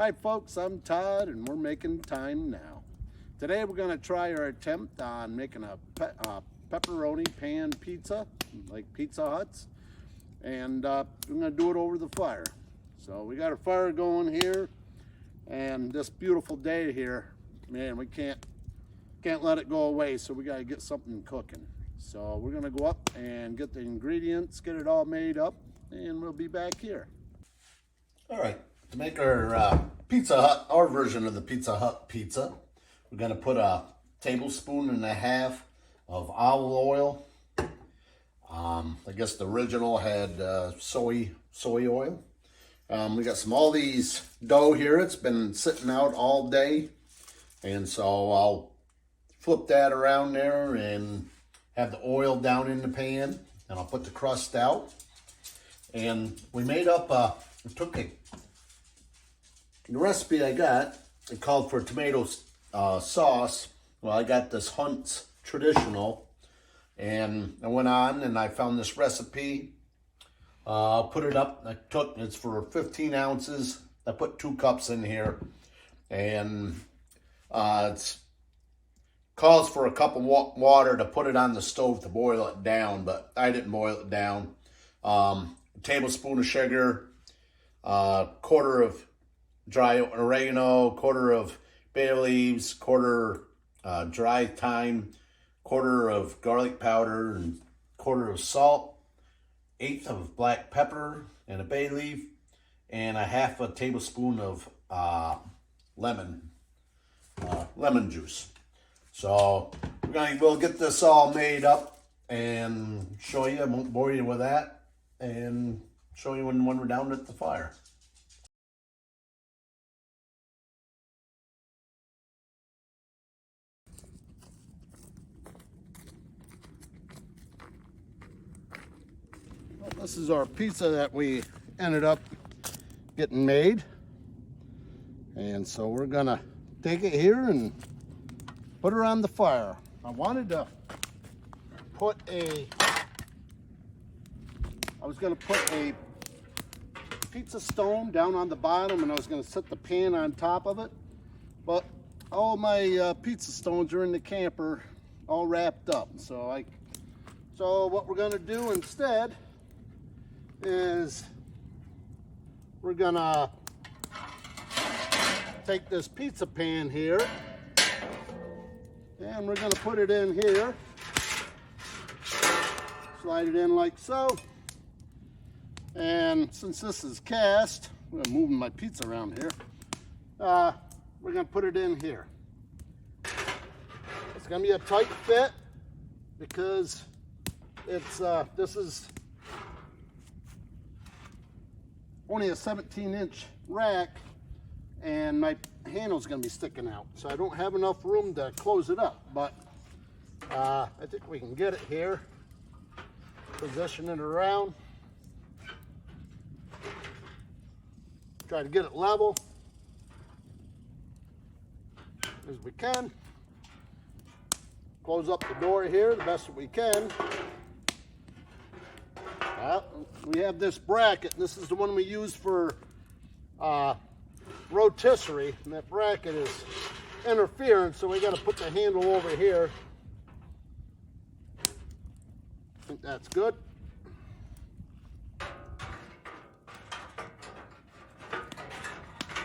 Hi folks, I'm Todd and we're making thyme now. Today we're going to try our attempt on making a pepperoni pan pizza, like Pizza Hut's. And we're going to do it over the fire. So we got a fire going here, and this beautiful day here, man, we can't let it go away, so we got to get something cooking. So we're going to go up and get the ingredients, get it all made up, and we'll be back here. All right, to make our Pizza Hut, our version of the Pizza Hut pizza, we're going to put a 1.5 tablespoons of olive oil. I guess the original had soy oil. We got all these dough here. It's been sitting out all day, and so I'll flip that around there and have the oil down in the pan, and I'll put the crust out. And we made up the recipe I got. It called for tomato sauce. Well, I got this Hunt's Traditional, and I went on and I found this recipe. Put it up. It's for 15 ounces. I put 2 cups in here, and it calls for a cup of water to put it on the stove to boil it down, but I didn't boil it down. A tablespoon of sugar, quarter of dry oregano, quarter of bay leaves, quarter dry thyme, quarter of garlic powder, and quarter of salt, 1/8 of black pepper and a bay leaf, and a 1/2 tablespoon of lemon juice. So we'll get this all made up and show you. I won't bore you with that, and show you when we're down at the fire. Well, this is our pizza that we ended up getting made. And so we're gonna take it here and put her on the fire. I wanted to put I was gonna put a pizza stone down on the bottom, and I was gonna set the pan on top of it, but all my pizza stones are in the camper all wrapped up. So what we're gonna do instead is we're gonna take this pizza pan here, and we're gonna put it in here, slide it in like so. And since this is cast, I'm moving my pizza around here, we're gonna put it in here. It's gonna be a tight fit because this is only a 17-inch rack, and my handle's gonna be sticking out, so I don't have enough room to close it up, but I think we can get it here, position it around, try to get it level as we can, close up the door here the best that we can. We have this bracket, and this is the one we use for rotisserie, and that bracket is interfering, so we got to put the handle over here. I think that's good.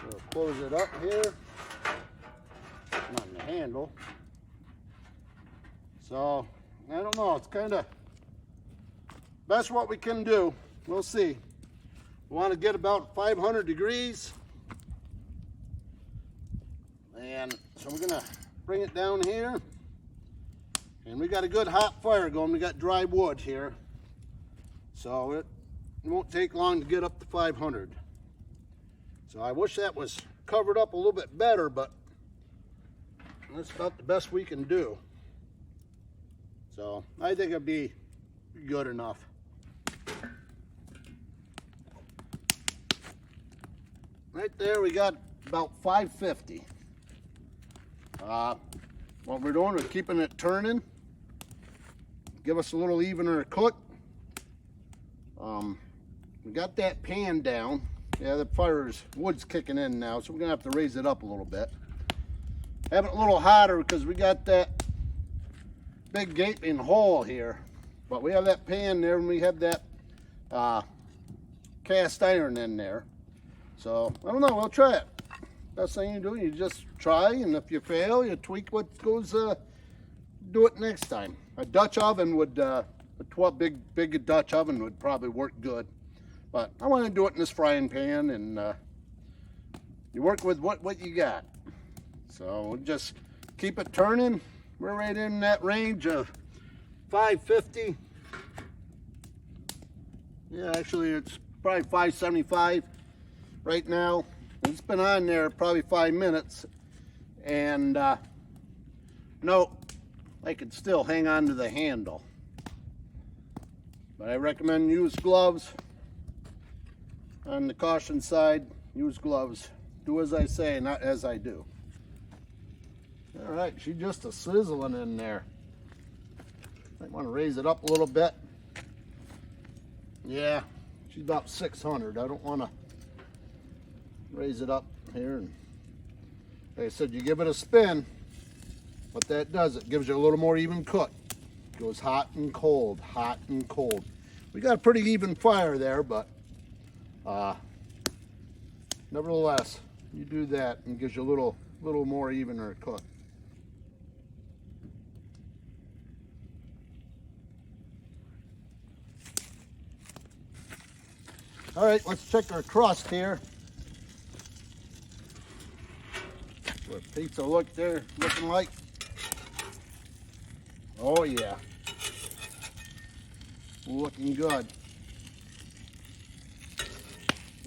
We'll close it up here on the handle. So I don't know, it's kind of that's what we can do. We'll see. We want to get about 500 degrees. And so we're going to bring it down here. And we got a good hot fire going. We got dry wood here. So it won't take long to get up to 500. So I wish that was covered up a little bit better, but that's about the best we can do. So I think it'll be good enough. Right there, we got about 550. What we're doing is keeping it turning, give us a little evener cook. We got that pan down. Yeah, the wood's kicking in now, so we're gonna have to raise it up a little bit. Have it a little hotter because we got that big gaping hole here. But we have that pan there and we have that cast iron in there. So, I don't know, we'll try it. Best thing you do, you just try, and if you fail, you tweak what goes, do it next time. A Dutch oven would, a big Dutch oven would probably work good. But I want to do it in this frying pan, and you work with what you got. So we'll just keep it turning. We're right in that range of 550. Yeah, actually it's probably 575 right now. It's been on there probably 5 minutes, and no, I could still hang on to the handle. But I recommend use gloves. On the caution side, use gloves. Do as I say, not as I do. All right, she's just a sizzling in there. I want to raise it up a little bit. Yeah, she's about 600. I don't want to raise it up here. And like I said, you give it a spin. What that does, it gives you a little more even cook. It goes hot and cold, hot and cold. We got a pretty even fire there, but nevertheless, you do that and it gives you a little more evener cook. All right, let's check our crust here. What pizza looking like? Oh yeah, looking good.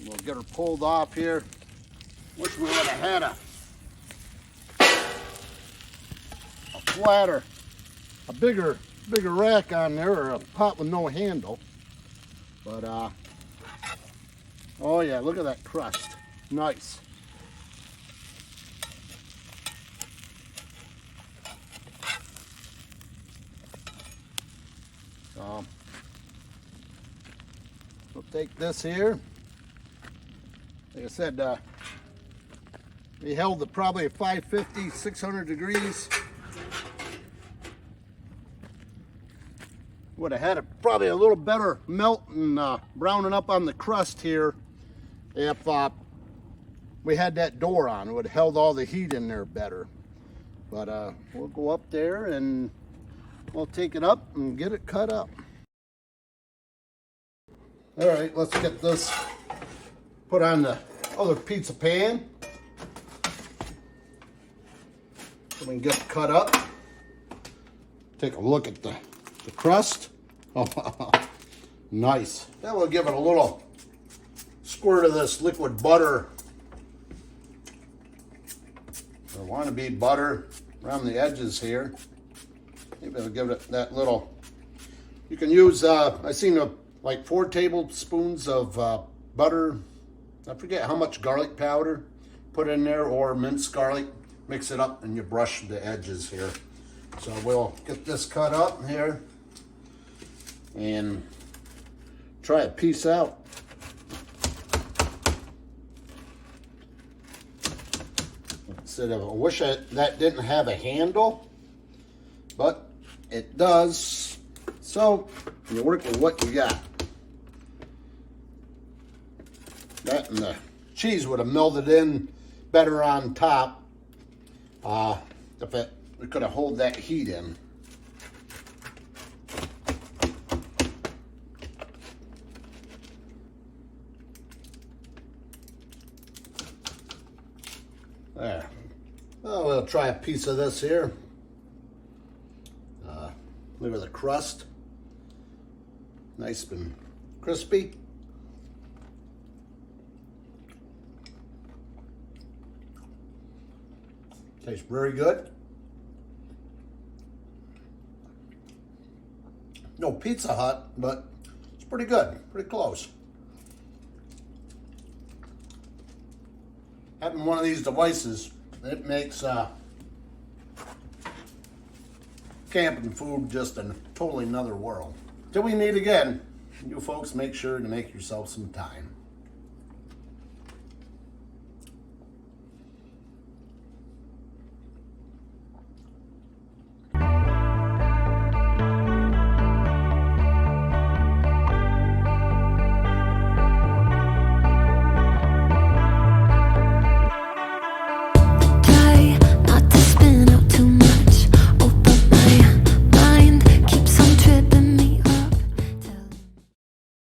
We'll get her pulled off here. Wish we would have had a flatter, a bigger rack on there, or a pot with no handle. But oh yeah, look at that crust. Nice. So we'll take this here. Like I said, we held it probably at 550, 600 degrees. Would have had probably a little better melt and browning up on the crust here if we had that door on. It would have held all the heat in there better. But we'll go up there and we'll take it up and get it cut up. All right, let's get this put on the other pizza pan. So we can get it cut up. Take a look at the crust. Oh, nice. Then we'll give it a little squirt of this liquid butter. Or wannabe butter around the edges here. Maybe I'll give it that little. You can use, I've seen like 4 tablespoons of butter. I forget how much garlic powder put in there, or minced garlic. Mix it up and you brush the edges here. So we'll get this cut up here and try a piece out. Instead of, I wish that didn't have a handle, but it does. So you work with what you got. That and the cheese would have melted in better on top if we could have held that heat in. There. Well, we'll try a piece of this here. Look at the crust. Nice and crispy. Tastes very good. No Pizza Hut, but it's pretty good, pretty close. Having one of these devices, it makes camping food just a totally another world. Till we meet again, you folks make sure to make yourself some time.